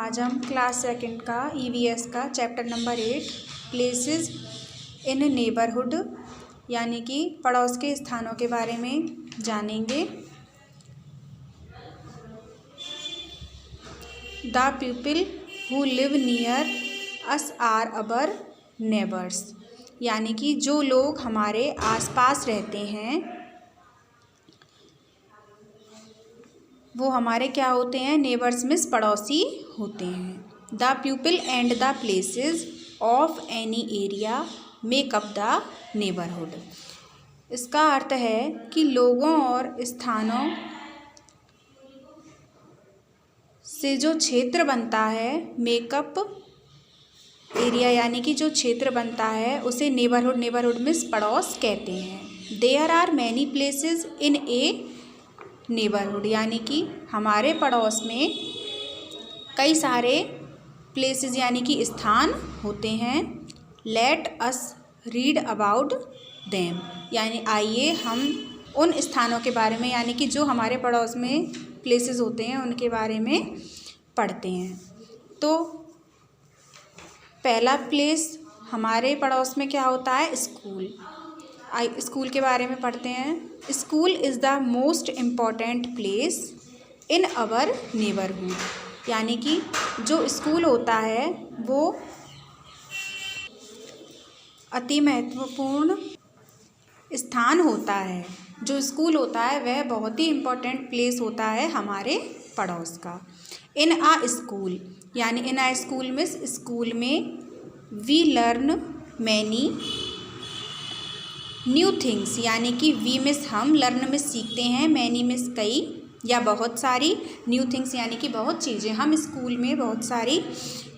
आज हम class second का ईवीएस का chapter number 8 places in neighbourhood यानी कि पड़ोस के स्थानों के बारे में जानेंगे। The people who live near us are our neighbours, यानी कि जो लोग हमारे आसपास रहते हैं वो हमारे क्या होते हैं, नेबर्स मीन्स पड़ोसी होते हैं। The people and the places of any area make up the neighbourhood. इसका अर्थ है कि लोगों और स्थानों से जो क्षेत्र बनता है, मेकअप एरिया यानी कि जो क्षेत्र बनता है उसे नेबरहुड मीन्स पड़ोस कहते हैं। There are many places in a neighbourhood, यानी कि हमारे पड़ोस में कई सारे प्लेसेस यानी कि स्थान होते हैं। Let us read about them, यानी आइए हम उन स्थानों के बारे में यानी कि जो हमारे पड़ोस में प्लेसेस होते हैं उनके बारे में पढ़ते हैं। तो पहला प्लेस हमारे पड़ोस में क्या होता है, स्कूल। स्कूल के बारे में पढ़ते हैं। School is the most important place in our neighbourhood, यानी कि जो स्कूल होता है वो अति महत्वपूर्ण स्थान होता है। जो स्कूल होता है वह बहुत ही इम्पॉर्टेंट प्लेस होता है हमारे पड़ोस का। इन आ स्कूल, यानी in a school means school में we learn many new things, यानी कि वी मिस हम, लर्न मिस सीखते हैं, मैनी मिस कई या बहुत सारी, न्यू थिंग्स यानी कि बहुत चीज़ें। हम स्कूल में बहुत सारी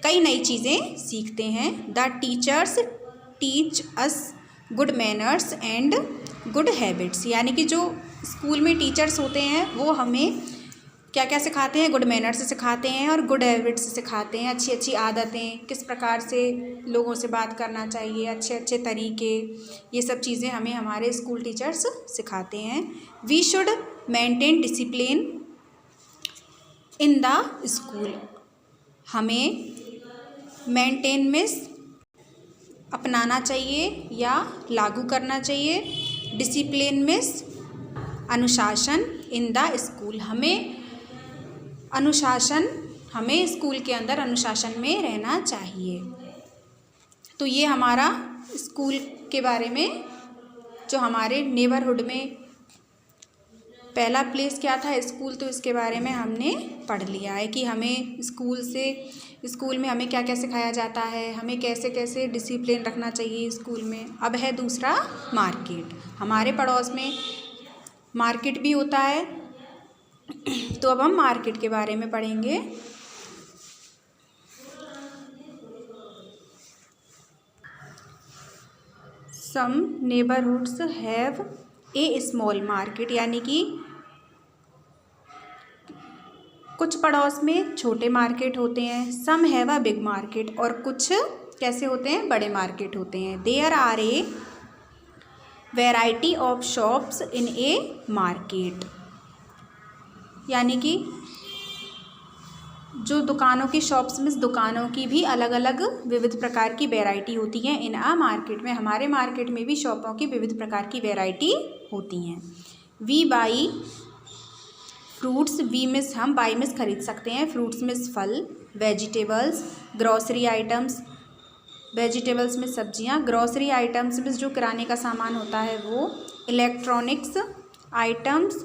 कई नई चीज़ें सीखते हैं। The teachers teach us good manners and good habits, यानी कि जो स्कूल में टीचर्स होते हैं वो हमें क्या क्या सिखाते हैं, गुड मैनर्स सिखाते हैं और गुड हैबिट्स सिखाते हैं। अच्छी अच्छी आदतें, किस प्रकार से लोगों से बात करना चाहिए, अच्छे अच्छे तरीके, ये सब चीज़ें हमें हमारे स्कूल टीचर्स सिखाते हैं। We should maintain discipline in the school, हमें मेंटेन मीन्स अपनाना चाहिए या लागू करना चाहिए। डिसिप्लिन मीन्स अनुशासन। इन द स्कूल, हमें अनुशासन, हमें स्कूल के अंदर अनुशासन में रहना चाहिए। तो ये हमारा स्कूल के बारे में, जो हमारे नेबरहुड में पहला प्लेस क्या था, स्कूल, तो इसके बारे में हमने पढ़ लिया है कि हमें स्कूल में हमें क्या क्या सिखाया जाता है, हमें कैसे कैसे डिसिप्लिन रखना चाहिए स्कूल में। अब है दूसरा मार्केट। हमारे पड़ोस में मार्केट भी होता है, तो अब हम मार्केट के बारे में पढ़ेंगे। Some neighbourhoods have a small market, यानी कि कुछ पड़ोस में छोटे मार्केट होते हैं। Some have a big market, और कुछ कैसे होते हैं, बड़े मार्केट होते हैं। There are a variety of shops in a market, यानी कि जो दुकानों की शॉप्स में दुकानों की भी अलग अलग विविध प्रकार की वैरायटी होती हैं। इन आ मार्केट में, हमारे मार्केट में भी शॉपों की विविध प्रकार की वैरायटी होती हैं। We buy fruits, we means हम, बाई मिस खरीद सकते हैं, फ्रूट्स मिस फल, वेजिटेबल्स, ग्रॉसरी आइटम्स, वेजिटेबल्स में सब्जियां, ग्रॉसरी आइटम्स में जो किराने का सामान होता है वो, electronics items,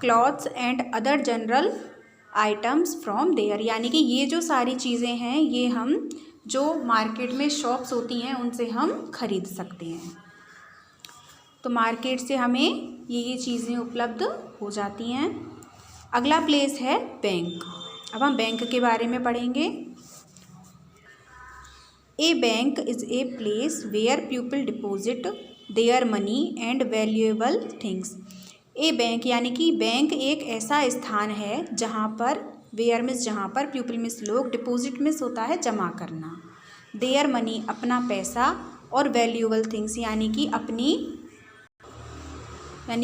clothes and other general items from there, यानी कि ये जो सारी चीज़ें हैं ये हम जो मार्केट में शॉप्स होती हैं उनसे हम खरीद सकते हैं। तो मार्केट से हमें ये चीज़ें उपलब्ध हो जाती हैं। अगला प्लेस है बैंक। अब हम बैंक के बारे में पढ़ेंगे। A bank is a place where people deposit their money and valuable things. A bank, यानी कि बैंक एक ऐसा स्थान है जहाँ पर, वेयर मिस जहाँ पर, पीपल मिस लोग, डिपॉजिट मिस होता है जमा करना, देयर मनी अपना पैसा, और वैल्यूएबल थिंग्स यानी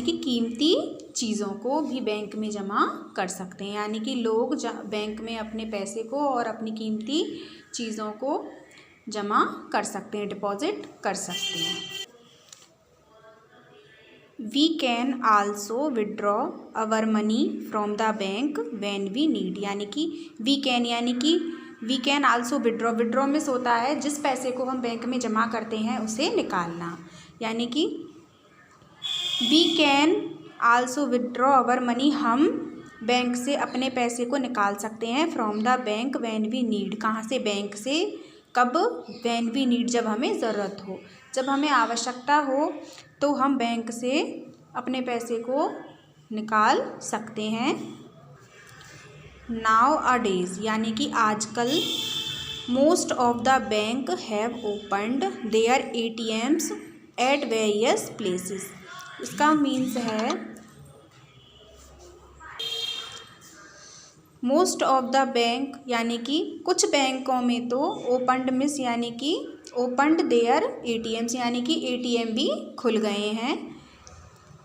कि कीमती चीज़ों को भी बैंक में जमा कर सकते हैं, यानी कि लोग बैंक में अपने पैसे को और अपनी कीमती चीज़ों को जमा कर सकते हैं, डिपॉजिट कर सकते हैं। We can also withdraw our money from the bank when we need, यानी कि वी कैन यानी कि we can also withdraw, withdraw means होता है जिस पैसे को हम बैंक में जमा करते हैं उसे निकालना, यानी कि we can also withdraw our money, हम बैंक से अपने पैसे को निकाल सकते हैं from the bank when we need, कहाँ से, बैंक से, कब, व्हेन वी नीड, जब हमें ज़रूरत हो, जब हमें आवश्यकता हो तो हम बैंक से अपने पैसे को निकाल सकते हैं। नाउ अ डेज यानी कि आजकल most of the bank have opened their ATMs at various places, इसका मीन्स है मोस्ट ऑफ द बैंक यानी कि कुछ बैंकों में तो ओपन्ड मिस यानी कि ओपन्ड देयर ATMs यानी कि ATM भी खुल गए हैं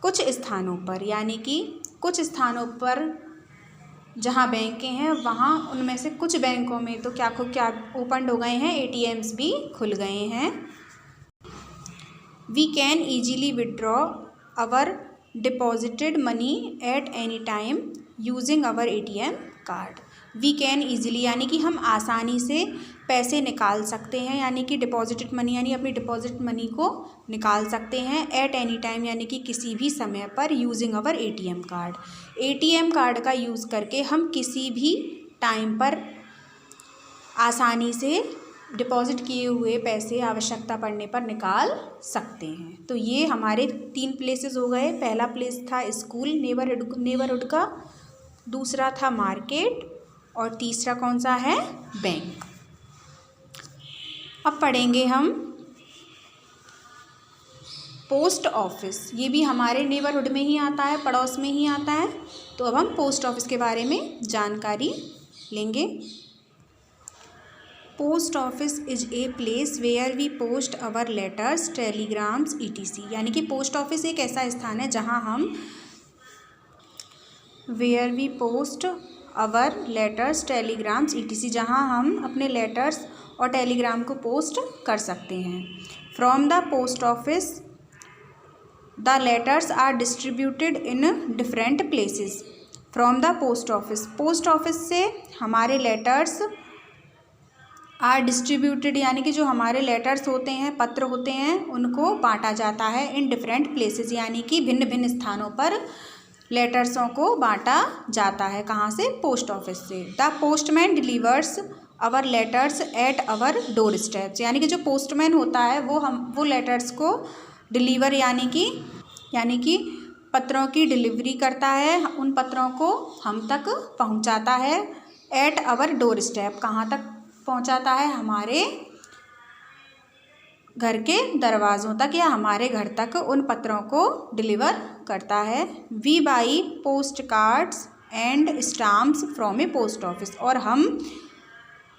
कुछ स्थानों पर, यानी कि कुछ स्थानों पर जहां बैंकें हैं वहां उनमें से कुछ बैंकों में तो क्या ओपन्ड हो गए हैं, ATMs भी खुल गए हैं। We can easily withdraw our deposited money at any time using our ATM card, we can easily यानी कि हम आसानी से पैसे निकाल सकते हैं, यानी कि डिपॉजिटेड मनी यानी अपनी डिपॉजिट मनी को निकाल सकते हैं एट एनी टाइम यानी कि किसी भी समय पर, using our ATM card, ATM card का यूज़ करके हम किसी भी टाइम पर आसानी से डिपॉजिट किए हुए पैसे आवश्यकता पड़ने पर निकाल सकते हैं। तो ये हमारे 3 प्लेसेस हो गए, पहला प्लेस था स्कूल नेबरहुड का, दूसरा था मार्केट और तीसरा कौन सा है, बैंक। अब पढ़ेंगे हम पोस्ट ऑफिस, ये भी हमारे नेबरहुड में ही आता है, पड़ोस में ही आता है। तो अब हम पोस्ट ऑफिस के बारे में जानकारी लेंगे। Post office is a place where we post our letters, telegrams ETC, यानी कि पोस्ट ऑफिस एक ऐसा स्थान है जहां हम where we post our letters, telegrams ETC, जहां हम अपने लेटर्स और टेलीग्राम को पोस्ट कर सकते हैं। From the post office the letters are distributed in different places. From the post office, post office से हमारे लेटर्स आर डिस्ट्रीब्यूटेड यानी कि जो हमारे लेटर्स होते हैं, पत्र होते हैं, उनको बांटा जाता है इन डिफरेंट प्लेसेस, यानी कि भिन्न भिन्न स्थानों पर लेटर्सों को बांटा जाता है। कहाँ से, पोस्ट ऑफिस से। The postman delivers our letters at our door steps, यानी कि जो पोस्टमैन होता है वो लेटर्स को डिलीवर यानी कि पत्रों की डिलीवरी करता है, उन पत्रों को हम तक पहुंचाता है। एट अवर डोर स्टेप, कहाँ तक पहुंचाता है, हमारे घर के दरवाज़ों तक या हमारे घर तक उन पत्रों को डिलीवर करता है। We buy postcards and stamps from a post office, और हम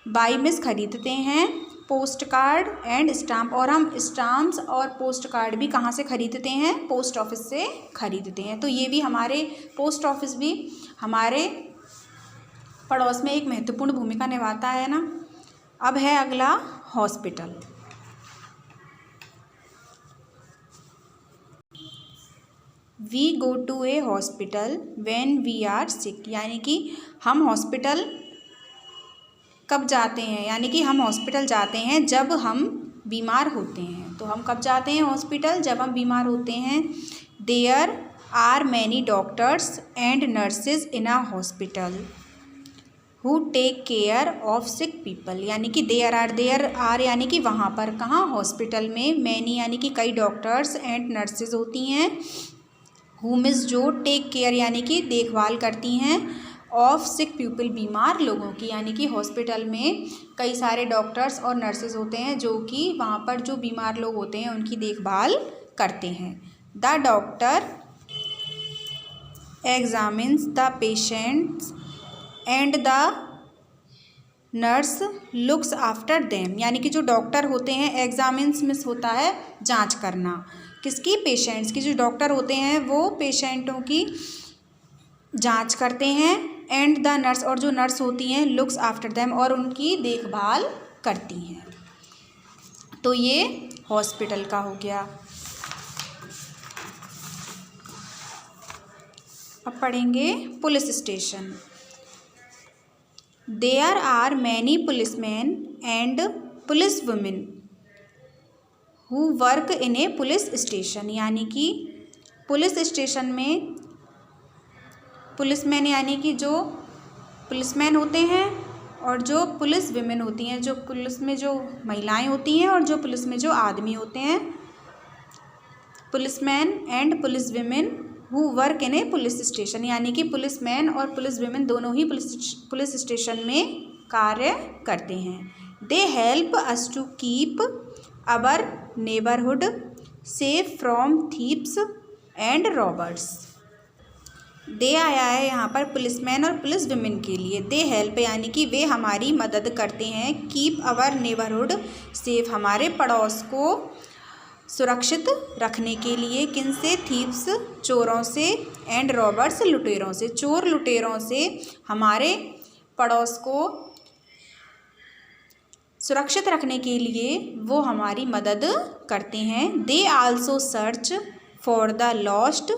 बाई मिस खरीदते हैं पोस्ट कार्ड एंड स्टाम्प, और हम स्टाम्प्स और पोस्ट कार्ड भी कहाँ से खरीदते हैं, पोस्ट ऑफिस से खरीदते हैं। तो ये भी हमारे पोस्ट ऑफिस भी हमारे पड़ोस में एक महत्वपूर्ण भूमिका निभाता है ना। अब है अगला hospital. We go to a hospital when we are sick, यानी कि हम हॉस्पिटल कब जाते हैं, यानी कि हम हॉस्पिटल जाते हैं जब हम बीमार होते हैं। तो हम कब जाते हैं हॉस्पिटल, जब हम बीमार होते हैं। There are many doctors and nurses in a hospital who take care of sick people, यानी कि देयर आर यानी कि वहाँ पर, कहाँ, हॉस्पिटल में। मैनी यानी कि कई डॉक्टर्स एंड नर्सेज होती हैं। हुम इज़ जो, टेक केयर यानी कि देखभाल करती हैं, ऑफ सिक पीपल बीमार लोगों की, यानी कि हॉस्पिटल में कई सारे डॉक्टर्स और नर्सेज होते हैं जो कि वहाँ पर जो बीमार लोग होते हैं उनकी देखभाल करते हैं। The doctor examines the patients and the nurse looks after them, यानी कि जो डॉक्टर होते हैं, एग्जामिन्स मिस होता है जांच करना, किसकी, पेशेंट्स की। जो डॉक्टर होते हैं वो पेशेंटों की जांच करते हैं। एंड द नर्स, और जो नर्स होती हैं, लुक्स आफ्टर देम, और उनकी देखभाल करती हैं। तो ये हॉस्पिटल का हो गया। अब पढ़ेंगे police station. There are many policemen and policewomen who work in a police station, यानी कि पुलिस स्टेशन में पुलिसमैन यानी कि जो पुलिसमैन होते हैं और जो पुलिस विमेन होती हैं, जो पुलिस में जो महिलाएं होती हैं और जो पुलिस में जो आदमी होते हैं। Policeman and police women who work in a police station, यानी कि पुलिसमैन और पुलिस विमेन दोनों ही पुलिस स्टेशन में कार्य करते हैं। They help us to keep our neighbourhood safe from thieves and robbers. They आया है यहाँ पर पुलिसमैन और पुलिस विमेन के लिए। दे हेल्प यानी कि वे हमारी मदद करते हैं। कीप अवर नेबरहुड सेफ, हमारे पड़ोस को सुरक्षित रखने के लिए। किन से? थीव्स, चोरों से, एंड रॉबर्स, लुटेरों से। चोर लुटेरों से हमारे पड़ोस को सुरक्षित रखने के लिए वो हमारी मदद करते हैं। They also search for the lost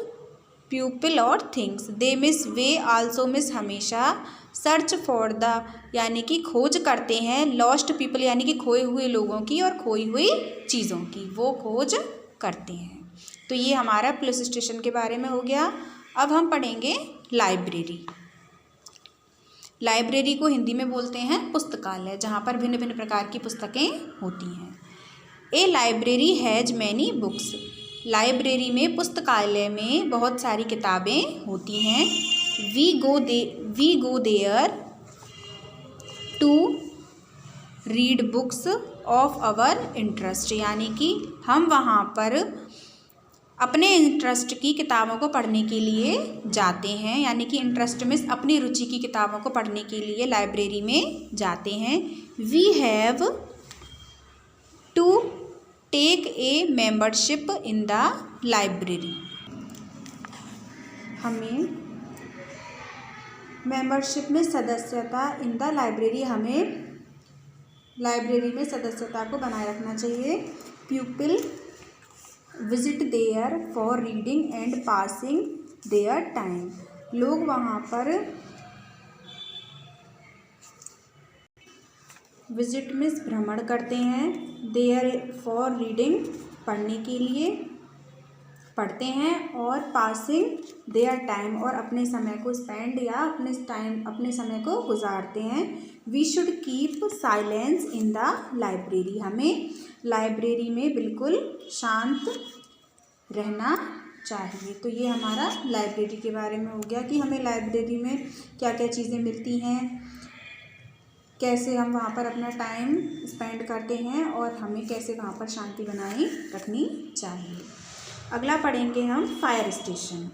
people और थिंग्स। दे मिस, वे, आल्सो मिस हमेशा, सर्च फॉर द यानी कि खोज करते हैं, लॉस्ट पीपल यानी कि खोए हुए लोगों की और खोई हुई चीज़ों की वो खोज करते हैं। तो ये हमारा पुलिस स्टेशन के बारे में हो गया। अब हम पढ़ेंगे लाइब्रेरी। लाइब्रेरी को हिंदी में बोलते हैं पुस्तकालय, जहाँ पर भिन्न भिन्न प्रकार की पुस्तकें होती हैं। A library has many books. Library में, पुस्तकालय में बहुत सारी किताबें होती हैं। We go there to read books of our interest, यानी कि हम वहाँ पर अपने इंटरेस्ट की किताबों को पढ़ने के लिए जाते हैं, यानी कि इंटरेस्ट में अपनी रुचि की किताबों को पढ़ने के लिए लाइब्रेरी में जाते हैं। We have to take a membership in the library. हमें मेंबरशिप में सदस्यता इन द लाइब्रेरी, हमें लाइब्रेरी में सदस्यता को बनाए रखना चाहिए। People visit there for reading and passing their time. लोग वहाँ पर विजिट में भ्रमण करते हैं। देयर फॉर रीडिंग पढ़ने के लिए पढ़ते हैं, और पासिंग देयर टाइम और अपने समय को स्पेंड या अपने समय को गुजारते हैं। We should keep silence in the library. हमें लाइब्रेरी में बिल्कुल शांत रहना चाहिए। तो ये हमारा लाइब्रेरी के बारे में हो गया कि हमें लाइब्रेरी में क्या क्या चीज़ें मिलती हैं, कैसे हम वहाँ पर अपना टाइम स्पेंड करते हैं और हमें कैसे वहाँ पर शांति बनाए रखनी चाहिए। अगला पढ़ेंगे हम fire station.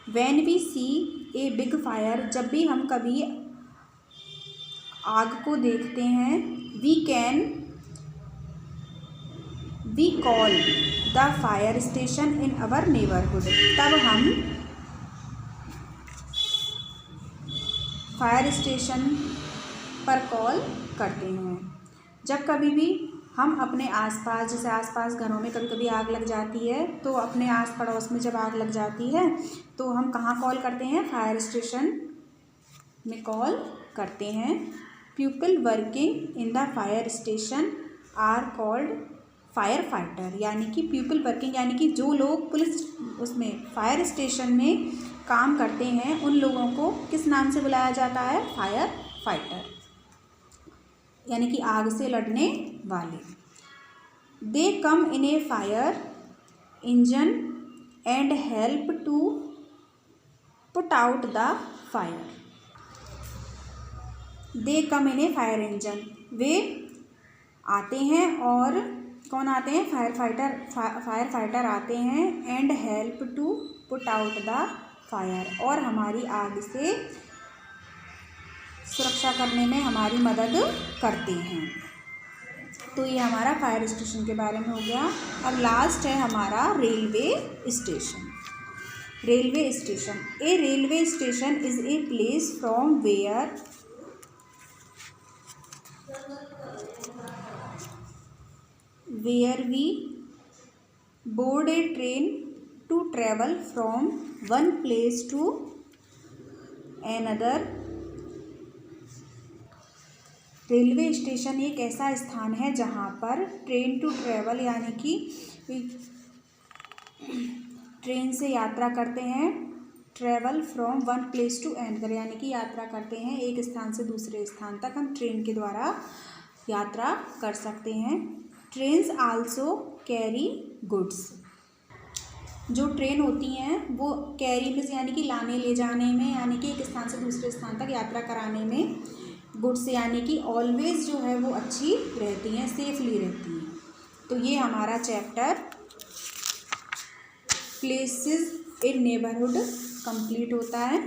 When we see a big fire, जब भी हम कभी आग को देखते हैं, we call the fire station in our neighbourhood. तब हम फायर स्टेशन पर कॉल करते हैं। जब कभी भी हम अपने आसपास, जैसे आसपास घरों में कभी कभी आग लग जाती है, तो अपने आस पड़ोस में जब आग लग जाती है तो हम कहाँ कॉल करते हैं? फायर स्टेशन में कॉल करते हैं। People working in the fire station are called firefighter, यानी कि पीपल वर्किंग यानी कि जो लोग पुलिस उसमें फायर स्टेशन में काम करते हैं, उन लोगों को किस नाम से बुलाया जाता है? फायर फाइटर, यानी कि आग से लड़ने वाले। They come in a fire engine and help to put out the fire. They come in a fire engine, वे आते हैं, और कौन आते हैं? फायर फाइटर आते हैं। And help to put out the fire, और हमारी आग से सुरक्षा करने में हमारी मदद करते हैं। तो ये हमारा फायर स्टेशन के बारे में हो गया। अब लास्ट है हमारा railway station. Railway station, a railway station is a place from where we board a train to travel from one place to another. Railway station एक ऐसा स्थान है जहाँ पर ट्रेन टू ट्रेवल यानी कि ट्रेन से यात्रा करते हैं, travel from one place to another यानी कि यात्रा करते हैं एक स्थान से दूसरे स्थान तक हम ट्रेन के द्वारा यात्रा कर सकते हैं। ट्रेन्स आल्सो कैरी गुड्स, जो ट्रेन होती हैं वो कैरी में यानी कि लाने ले जाने में यानी कि एक स्थान से दूसरे स्थान तक यात्रा कराने में गुड्स यानी कि ऑलवेज जो है वो अच्छी रहती हैं, सेफली रहती हैं। तो ये हमारा chapter places in neighbourhood complete होता है।